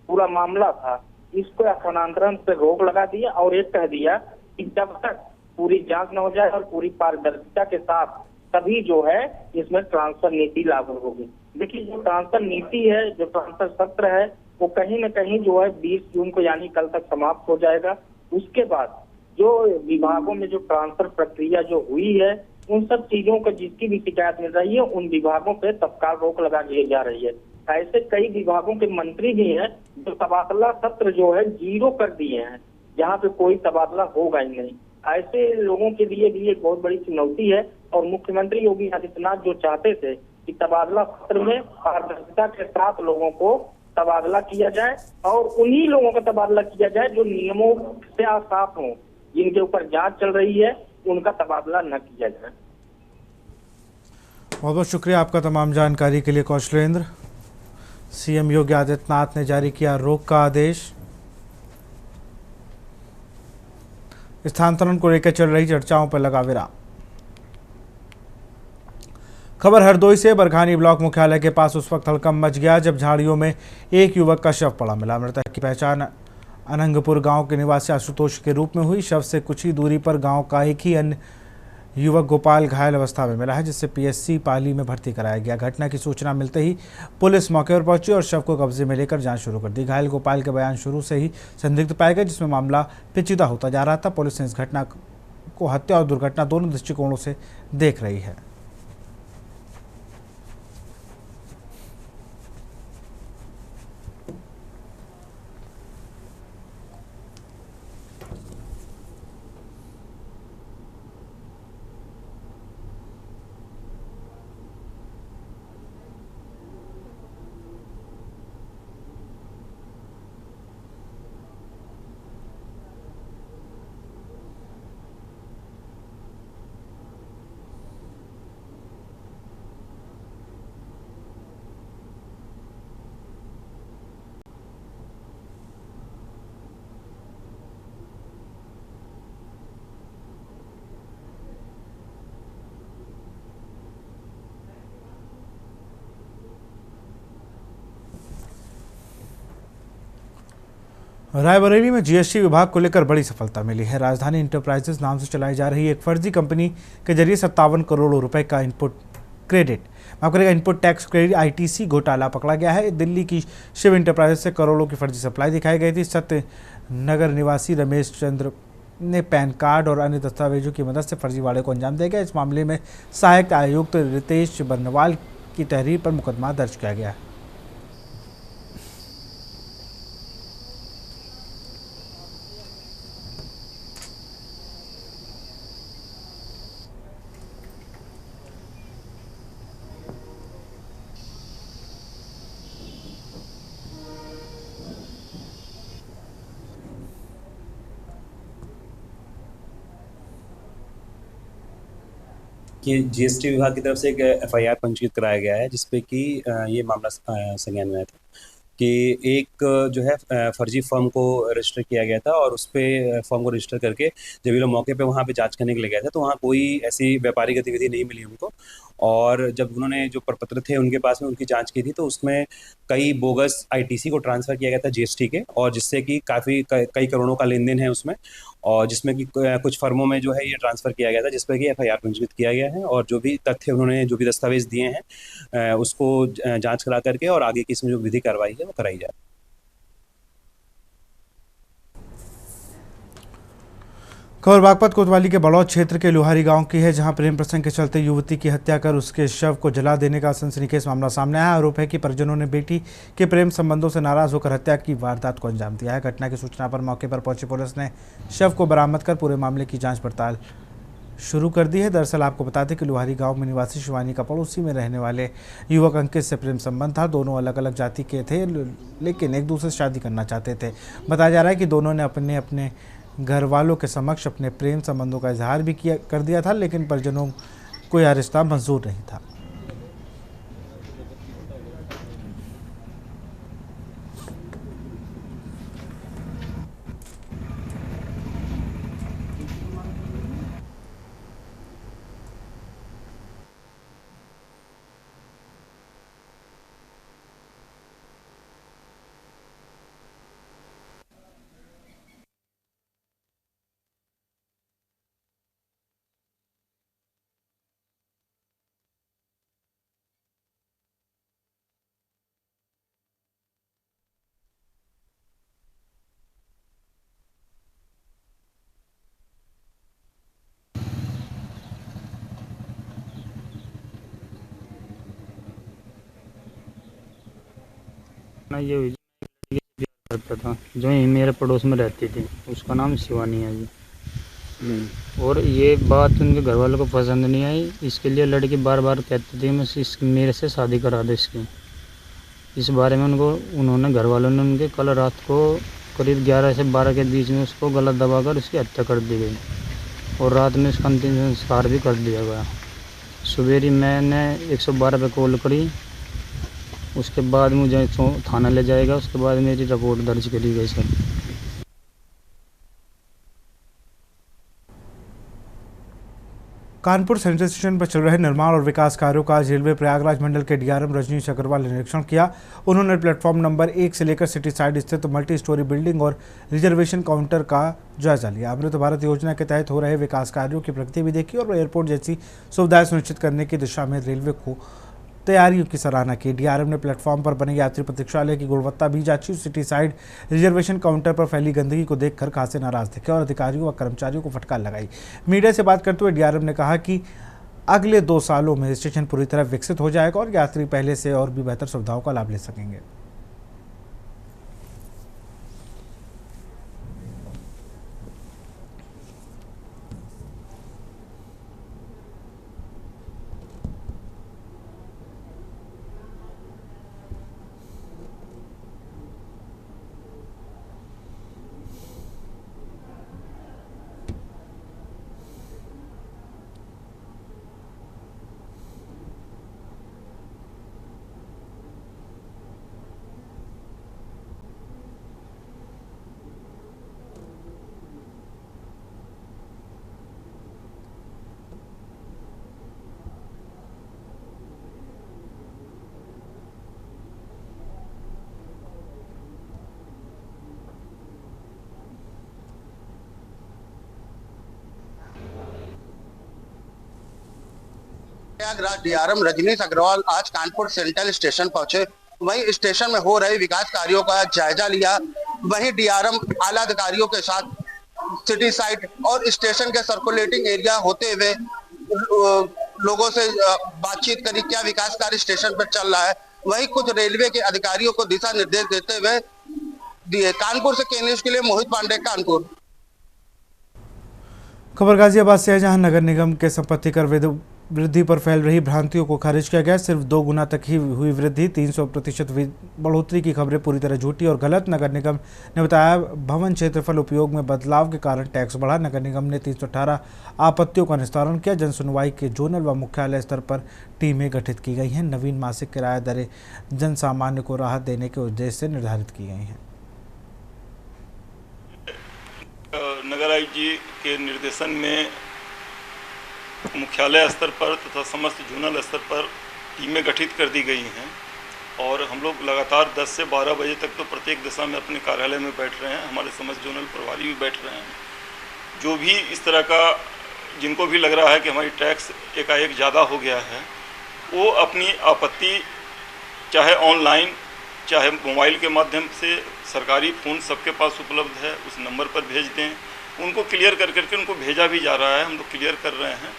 पूरा मामला था, इसको स्थानांतरण पे रोक लगा दिया और एक कह दिया कि जब तक पूरी जांच न हो जाए और पूरी पारदर्शिता के साथ तभी जो है इसमें ट्रांसफर नीति लागू होगी। देखिए, जो ट्रांसफर नीति है, जो ट्रांसफर सत्र है, वो कहीं न कहीं जो है 20 जून को यानी कल तक समाप्त हो जाएगा। उसके बाद जो विभागों में जो ट्रांसफर प्रक्रिया जो हुई है, उन सब चीजों का जिसकी भी शिकायत मिल रही है, उन विभागों पे तत्काल रोक लगा दी जा रही है। ऐसे कई विभागों के मंत्री भी हैं जो तबादला सत्र जो है 0 कर दिए हैं, जहाँ पे कोई तबादला होगा ही नहीं। ऐसे लोगों के लिए भी एक बहुत बड़ी चुनौती है और मुख्यमंत्री योगी आदित्यनाथ जो चाहते थे कि तबादला सत्र में पारदर्शिता के साथ लोगों को तबादला किया जाए और उन्हीं लोगों का तबादला किया जाए जो नियमों से आसाफ हों, जिनके ऊपर जांच चल रही है, उनका तबादला न किया जाए। बहुत बहुत शुक्रिया आपका तमाम जानकारी के लिए कौशलेंद्र। सीएम योगी आदित्यनाथ ने जारी किया रोक का आदेश। स्थानांतरण को लेकर चल रही चर्चाओं पर लगा विराम। खबर हरदोई से। बरखानी ब्लॉक मुख्यालय के पास उस वक्त हड़कंप मच गया जब झाड़ियों में एक युवक का शव पड़ा मिला। मृतक की पहचान अनंगपुर गांव के निवासी आशुतोष के रूप में हुई। शव से कुछ ही दूरी पर गांव का एक ही अन्य युवक गोपाल घायल अवस्था में मिला है, जिसे पीएचसी पाली में भर्ती कराया गया। घटना की सूचना मिलते ही पुलिस मौके पर पहुंची और शव को कब्जे में लेकर जांच शुरू कर दी। घायल गोपाल के बयान शुरू से ही संदिग्ध पाए गए, जिसमें मामला पेचीदा होता जा रहा था। पुलिस ने इस घटना को हत्या और दुर्घटना दोनों दृष्टिकोणों से देख रही है। रायबरेली में जीएसटी विभाग को लेकर बड़ी सफलता मिली है। राजधानी इंटरप्राइजेस नाम से चलाई जा रही एक फर्जी कंपनी के जरिए 57 करोड़ रुपए का इनपुट टैक्स क्रेडिट ITC घोटाला पकड़ा गया है। दिल्ली की शिव इंटरप्राइजेस से करोड़ों की फर्जी सप्लाई दिखाई गई थी। सत्य नगर निवासी रमेश चंद्र ने पैन कार्ड और अन्य दस्तावेजों की मदद से फर्जीवाड़े को अंजाम दिया गया। इस मामले में सहायक आयुक्त रितेश बर्नवाल की तहरीर पर मुकदमा दर्ज किया गया है। कि जीएसटी विभाग की तरफ से एक FIR पंजीकृत कराया गया है, जिसपे कि ये मामला संज्ञान में आया था कि एक जो है फर्जी फर्म को रजिस्टर किया गया था और उस पर फर्म को रजिस्टर करके जब ये लोग मौके पे वहाँ पे जांच करने के लिए गए थे तो वहाँ कोई ऐसी व्यापारिक गतिविधि नहीं मिली उनको। और जब उन्होंने जो प्रपत्र थे उनके पास में उनकी जांच की थी तो उसमें कई बोगस ITC को ट्रांसफ़र किया गया था GST के, और जिससे कि काफ़ी कई करोड़ों का लेन देन है उसमें, और जिसमें कि कुछ फर्मों में जो है ये ट्रांसफ़र किया गया था, जिस पर कि FIR पंजीकृत किया गया है। और जो भी तथ्य उन्होंने जो भी दस्तावेज दिए हैं उसको जांच करा करके और आगे की इसमें जो विधि कार्रवाई है वो कराई जाए। खबर बागपत कोतवाली के बड़ौद क्षेत्र के लोहारी गांव की है, जहां प्रेम प्रसंग के चलते युवती की हत्या कर उसके शव को जला देने का सनसनीखेज मामला सामने आया। आरोप है कि परिजनों ने बेटी के प्रेम संबंधों से नाराज होकर हत्या की वारदात को अंजाम दिया है। घटना की सूचना पर मौके पर पहुंची पुलिस ने शव को बरामद कर पूरे मामले की जांच पड़ताल शुरू कर दी है। दरअसल आपको बता दें कि लुहारी गांव में निवासी शिवानी का पड़ोसी में रहने वाले युवक अंकित से प्रेम संबंध था। दोनों अलग अलग जाति के थे, लेकिन एक दूसरे से शादी करना चाहते थे। बताया जा रहा है कि दोनों ने अपने घर वालों के समक्ष अपने प्रेम संबंधों का इजहार भी कर दिया था, लेकिन परिजनों को यह रिश्ता मंजूर नहीं था। ये करता था जो ही मेरे पड़ोस में रहती थी, उसका नाम शिवानी है जी। और ये बात उनके घर वालों को पसंद नहीं आई, इसके लिए लड़की बार बार कहती थी मैं मेरे से शादी करा दे इसकी। इस बारे में उन्होंने घर वालों ने उनके कल रात को करीब 11 से 12 के बीच में उसको गला दबाकर उसकी हत्या कर दी गई और रात में उसका अंतिम संस्कार भी कर दिया गया। सवेरे मैंने 112 पे कॉल करी, उसके बाद मुझे थाना ले जाएगा, उसके बाद मेरी रिपोर्ट दर्ज करी गई सर। कानपुर सेंट्रल स्टेशन पर चल रहे निर्माण और विकास कार्यों का आज रेलवे प्रयागराज मंडल के डीआरएम रजनीश अग्रवाल ने निरीक्षण किया। उन्होंने प्लेटफॉर्म नंबर 1 से लेकर सिटी साइड स्थित मल्टी स्टोरी बिल्डिंग और रिजर्वेशन काउंटर का जायजा लिया। अमृत भारत योजना के तहत हो रहे विकास कार्यों की प्रगति भी देखी और एयरपोर्ट जैसी सुविधाएं सुनिश्चित करने की दिशा में रेलवे को तैयारियों की सराहना की। डीआरएम ने प्लेटफॉर्म पर बने यात्री प्रतीक्षालय की गुणवत्ता भी जांची। सिटी साइड रिजर्वेशन काउंटर पर फैली गंदगी को देखकर खासे नाराज दिखे और अधिकारियों व कर्मचारियों को फटकार लगाई। मीडिया से बात करते हुए डीआरएम ने कहा कि अगले 2 सालों में स्टेशन पूरी तरह विकसित हो जाएगा और यात्री पहले से और भी बेहतर सुविधाओं का लाभ ले सकेंगे। प्रयागराज डीआरएम रजनीश अग्रवाल आज कानपुर सेंट्रल स्टेशन पहुंचे। वहीं स्टेशन में हो रहे विकास कार्यों का जायजा लिया। वहीं डीआरएम आला अधिकारियों के साथ सिटी साइड और स्टेशन के सर्कुलेटिंग एरिया होते हुए लोगों से बातचीत करी, क्या विकास कार्य स्टेशन पर चल रहा है। वहीं कुछ रेलवे के अधिकारियों को दिशा निर्देश देते हुए दिए। कानपुर से के न्यूज के लिए मोहित पांडे, कानपुर। खबर गाजियाबाद से है, जहां नगर निगम के संपत्ति कर वृद्धि पर फैल रही भ्रांतियों को खारिज किया गया। सिर्फ 2 गुना तक ही हुई वृद्धि, 300% बढ़ोतरी की खबरें पूरी तरह झूठी और गलत। नगर निगम ने बताया भवन क्षेत्रफल उपयोग में बदलाव के कारण टैक्स बढ़ा। नगर निगम ने 318 आपत्तियों का निस्तारण किया। जन सुनवाई के जोनल व मुख्यालय स्तर पर टीमें गठित की गई हैं। नवीन मासिक किराया दरें जन सामान्य को राहत देने के उद्देश्य से निर्धारित की गई हैं। नगर आयुक्त जी के निर्देशन में मुख्यालय स्तर पर तथा समस्त जोनल स्तर पर टीमें गठित कर दी गई हैं और हम लोग लगातार 10 से 12 बजे तक तो प्रत्येक दिशा में अपने कार्यालय में बैठ रहे हैं। हमारे समस्त जोनल प्रभारी भी बैठ रहे हैं। जो भी इस तरह का जिनको भी लग रहा है कि हमारी टैक्स एकाएक ज़्यादा हो गया है, वो अपनी आपत्ति चाहे ऑनलाइन चाहे मोबाइल के माध्यम से, सरकारी फ़ोन सबके पास उपलब्ध है, उस नंबर पर भेज दें। उनको क्लियर कर करके उनको भेजा भी जा रहा है, हम लोग क्लियर कर रहे हैं।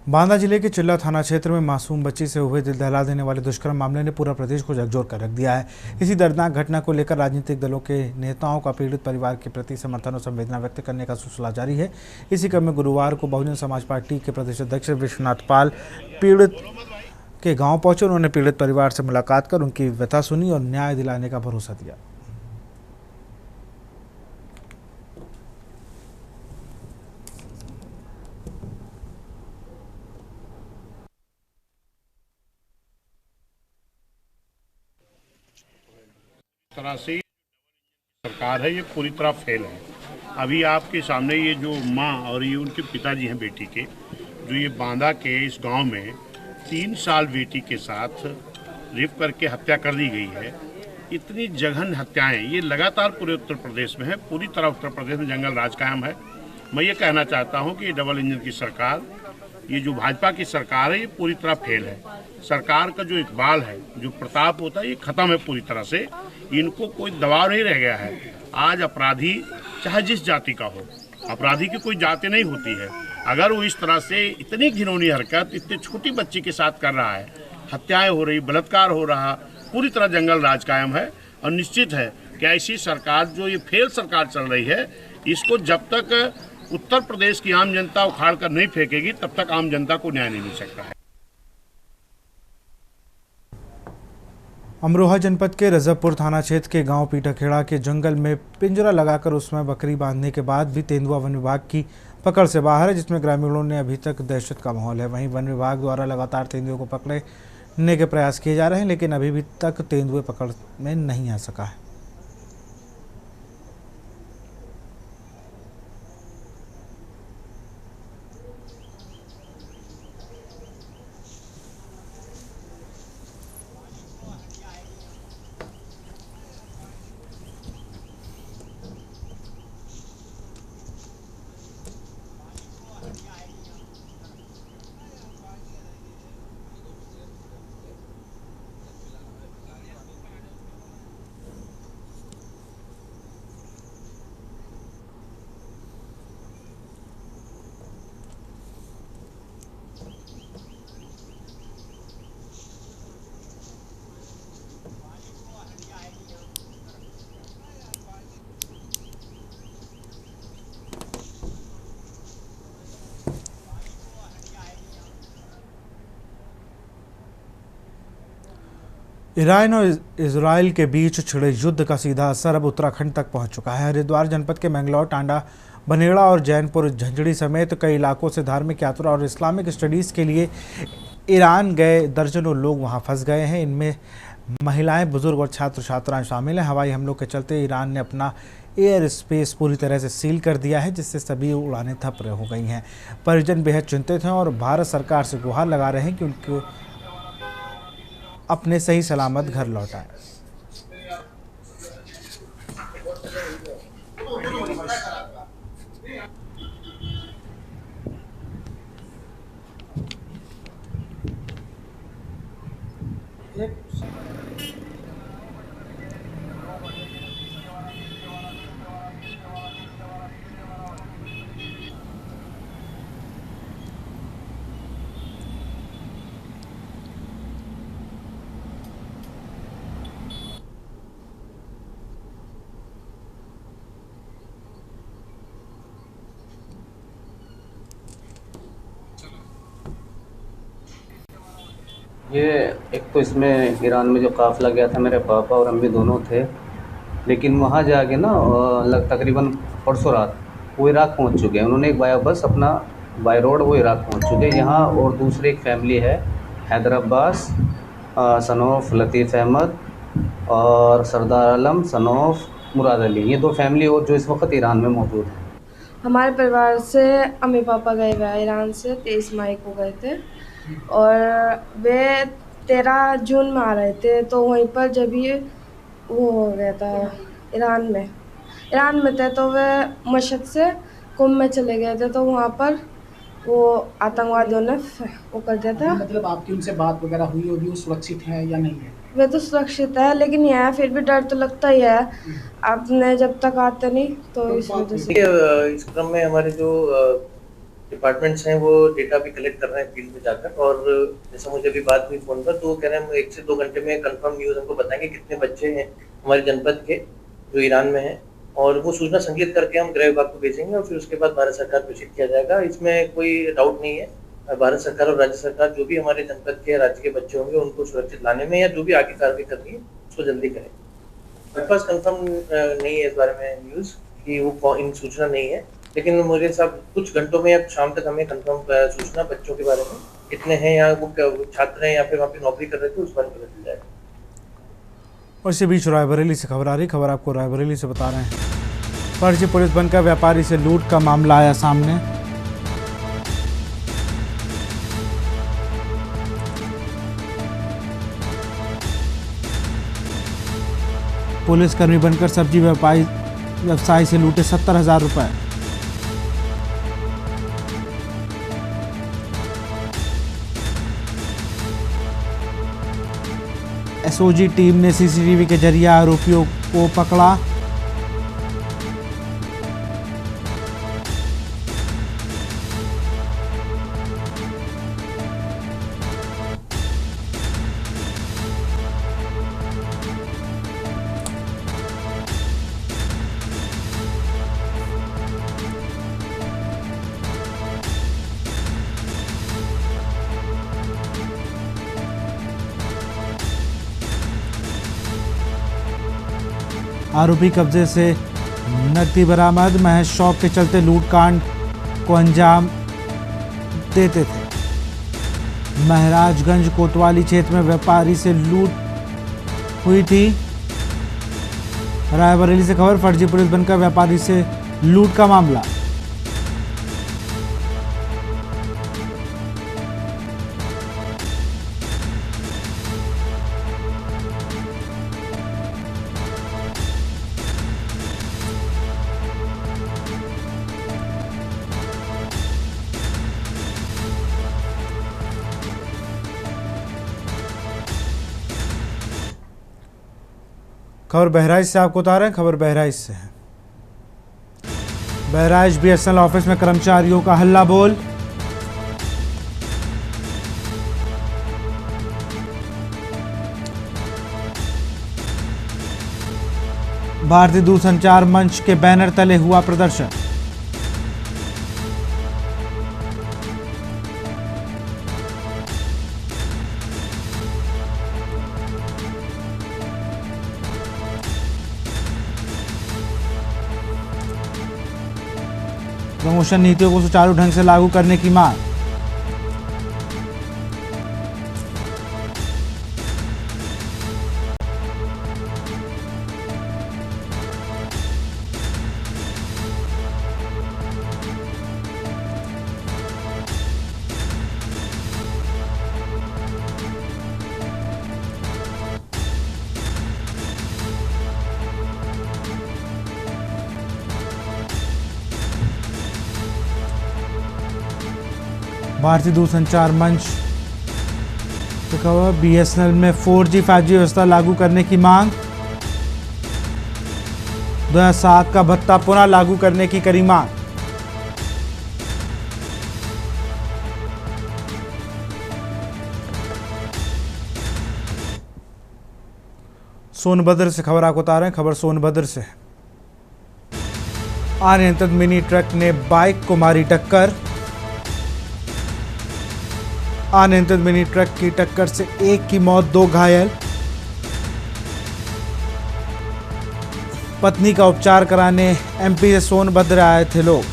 बांदा जिले के चिल्ला थाना क्षेत्र में मासूम बच्ची से हुए दिल दहला देने वाले दुष्कर्म मामले ने पूरा प्रदेश को झकझोर कर रख दिया है। इसी दर्दनाक घटना को लेकर राजनीतिक दलों के नेताओं का पीड़ित परिवार के प्रति समर्थन और संवेदना व्यक्त करने का सिलसिला जारी है। इसी क्रम में गुरुवार को बहुजन समाज पार्टी के प्रदेश अध्यक्ष विश्वनाथ पाल पीड़ित के गाँव पहुंचे। उन्होंने पीड़ित परिवार से मुलाकात कर उनकी व्यथा सुनी और न्याय दिलाने का भरोसा दिया। तरह से सरकार है ये पूरी तरह फेल है। अभी आपके सामने ये जो माँ और ये उनके पिताजी हैं बेटी के, जो ये बांदा के इस गांव में 3 साल बेटी के साथ रेप करके हत्या कर दी गई है। इतनी जघन्य हत्याएं ये लगातार पूरे उत्तर प्रदेश में है। पूरी तरह उत्तर प्रदेश में जंगल राज कायम है। मैं ये कहना चाहता हूँ कि ये डबल इंजन की सरकार, ये जो भाजपा की सरकार है, ये पूरी तरह फेल है। सरकार का जो इकबाल है, जो प्रताप होता है, ये खत्म है पूरी तरह से। इनको कोई दबाव नहीं रह गया है। आज अपराधी चाहे जिस जाति का हो, अपराधी की कोई जाति नहीं होती है। अगर वो इस तरह से इतनी घिनौनी हरकत इतनी छोटी बच्ची के साथ कर रहा है, हत्याएं हो रही, बलात्कार हो रहा, पूरी तरह जंगल राज कायम है। और निश्चित है कि ऐसी सरकार, जो ये फेल सरकार चल रही है, इसको जब तक उत्तर प्रदेश की आम जनता उखाड़ कर नहीं फेंकेगी, तब तक आम जनता को न्याय नहीं मिल सकता है। अमरोहा जनपद के रजबपुर थाना क्षेत्र के गांव पीटाखेड़ा के जंगल में पिंजरा लगाकर उसमें बकरी बांधने के बाद भी तेंदुआ वन विभाग की पकड़ से बाहर है, जिसमें ग्रामीणों ने अभी तक दहशत का माहौल है। वहीं वन विभाग द्वारा लगातार तेंदुए को पकड़ने के प्रयास किए जा रहे हैं, लेकिन अभी भी तक तेंदुए पकड़ में नहीं आ सका है। ईरान और इजराइल के बीच छिड़े युद्ध का सीधा असर अब उत्तराखंड तक पहुंच चुका है। हरिद्वार जनपद के मैंगलोर, टांडा, बनेड़ा और जैनपुर झंझड़ी समेत कई इलाकों से धार्मिक यात्रा और इस्लामिक स्टडीज़ के लिए ईरान गए दर्जनों लोग वहां फंस गए हैं। इनमें महिलाएं, बुजुर्ग और छात्र छात्राएं शामिल हैं। हवाई हमलों के चलते ईरान ने अपना एयर स्पेस पूरी तरह से सील कर दिया है, जिससे सभी उड़ानें ठप हो गई हैं। परिजन बेहद चिंतित हैं और भारत सरकार से गुहार लगा रहे हैं कि उनको अपने सही सलामत घर लौटाएं। ये एक तो इसमें ईरान में जो काफ़िला गया था, मेरे पापा और अम्मी दोनों थे, लेकिन वहाँ जाके ना तकरीबन परसों रात वो इराक़ पहुँच चुके हैं। उन्होंने एक बाया बस अपना बाय रोड वो इराक़ पहुँच चुके हैं। यहाँ और दूसरी एक फैमिली है, हैदर अब्बास सन ऑफ लतीफ़ अहमद और सरदार आलम सन ऑफ मुराद अली, ये 2 फैमिली और जो इस वक्त ईरान में मौजूद है। हमारे परिवार से अम्मी पापा गए हुए हैं ईरान से, 23 मई को गए थे और वे 13 जून में आ रहे थे। तो वहीं पर जब ये वो हो गया था ईरान में थे, तो वे मशहद से कुंभ में चले गए थे। तो वहाँ पर वो आतंकवादियों ने वो कर दिया था। मतलब आपकी उनसे बात वगैरह हुई होगी, वो सुरक्षित है या नहीं है? वे तो सुरक्षित है, लेकिन यह फिर भी डर तो लगता ही है, आपने जब तक आते नहीं तो इस वजह से। इस क्रम में हमारे जो डिपार्टमेंट्स हैं वो डेटा भी कलेक्ट कर रहे हैं फील्ड में जाकर, और जैसा मुझे अभी बात हुई फोन पर, तो कह रहे हैं हम 1 से 2 घंटे में कंफर्म न्यूज़ हमको बताएंगे कितने बच्चे हैं हमारे जनपद के जो ईरान में हैं, और वो सूचना संकलित करके हम गृह विभाग को भेजेंगे और फिर उसके बाद भारत सरकार प्रेषित किया जाएगा। इसमें कोई डाउट नहीं है, भारत सरकार और राज्य सरकार जो भी हमारे जनपद के राज्य के बच्चे होंगे उनको सुरक्षित लाने में या जो भी आगे कार्रवाई करनी है उसको जल्दी करें। मेरे पास कंफर्म नहीं है इस बारे में न्यूज़ कि वो इन सूचना नहीं है, लेकिन मेरे हिसाब कुछ घंटों में या शाम तक हमें कंफर्म सूचना बच्चों के बारे में कितने हैं या वो छात्र हैं या फिर वहाँ पे नौकरी कर रहे थे उस बारे में पता चल जाएगा। और इसी बीच रायबरेली से खबर आ रही, खबर आपको रायबरेली से बता रहे हैं। फर्जी पुलिस बनकर व्यापारी से लूट का मामला आया सामने। पुलिसकर्मी बनकर सब्जी व्यवसायी से लूटे 70,000 रुपए। एसओजी टीम ने सीसीटीवी के जरिए आरोपियों को पकड़ा। आरोपी कब्जे से नकदी बरामद। महज शौक के चलते लूटकांड को अंजाम देते थे। महाराजगंज कोतवाली क्षेत्र में व्यापारी से लूट हुई थी। रायबरेली से खबर, फर्जी पुलिस बनकर व्यापारी से लूट का मामला। खबर बहराइच से आपको बता रहे हैं, खबर बहराइच से है। बहराइच बीएसएनएल ऑफिस में कर्मचारियों का हल्ला बोल। भारतीय दूरसंचार मंच के बैनर तले हुआ प्रदर्शन। प्रमोशन नीतियों को सुचारू ढंग से लागू करने की मांग। भारतीय दूरसंचार मंच से खबर, बीएसएनएल में 4G 5G व्यवस्था लागू करने की मांग। 2007 का भत्ता पुनः लागू करने की करी मांग। सोनभद्र से खबर आपको बता रहे हैं, खबर सोनभद्र से। अनियंत्रित मिनी ट्रक ने बाइक को मारी टक्कर। अनियंत्रित मिनी ट्रक की टक्कर से एक की मौत, 2 घायल। पत्नी का उपचार कराने एमपी से सोनभद्र आए थे लोग।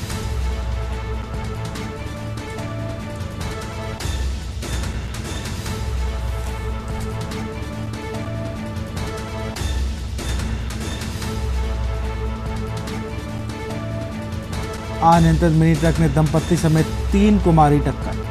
अनियंत्रित मिनी ट्रक ने दंपत्ति समेत 3 को मारी टक्कर।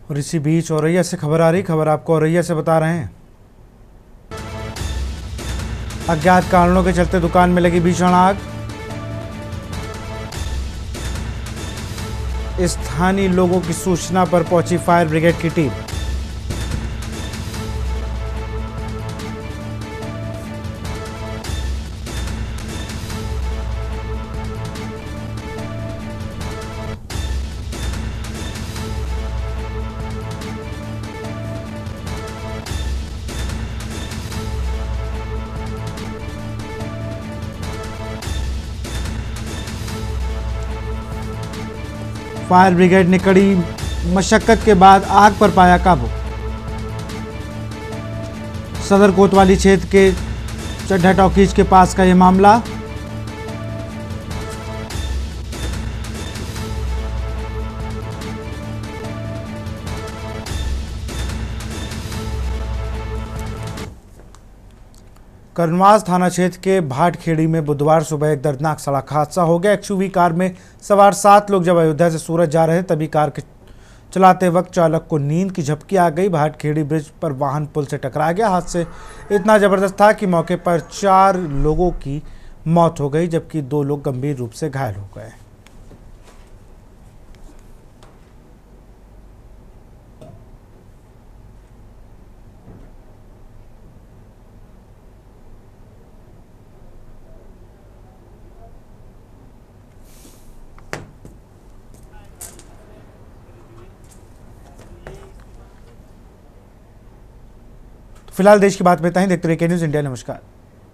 और इसी बीच औरैया से खबर आ रही, खबर आपको औरैया से बता रहे हैं। अज्ञात कारणों के चलते दुकान में लगी भीषण आग। स्थानीय लोगों की सूचना पर पहुंची फायर ब्रिगेड की टीम। फायर ब्रिगेड ने कड़ी मशक्कत के बाद आग पर पाया काबू। सदर कोतवाली क्षेत्र के चड्ढा टॉकीज के पास का यह मामला। करनवास थाना क्षेत्र के भाटखेड़ी में बुधवार सुबह एक दर्दनाक सड़क हादसा हो गया। एक्सयूवी कार में सवार 7 लोग जब अयोध्या से सूरत जा रहे तभी कार के चलाते वक्त चालक को नींद की झपकी आ गई। भाटखेड़ी ब्रिज पर वाहन पुल से टकरा गया। हादसे इतना जबरदस्त था कि मौके पर 4 लोगों की मौत हो गई जबकि 2 लोग गंभीर रूप से घायल हो गए। फिलहाल देश की बात में इतना ही। देखते रहिए के न्यूज़ इंडिया। नमस्कार।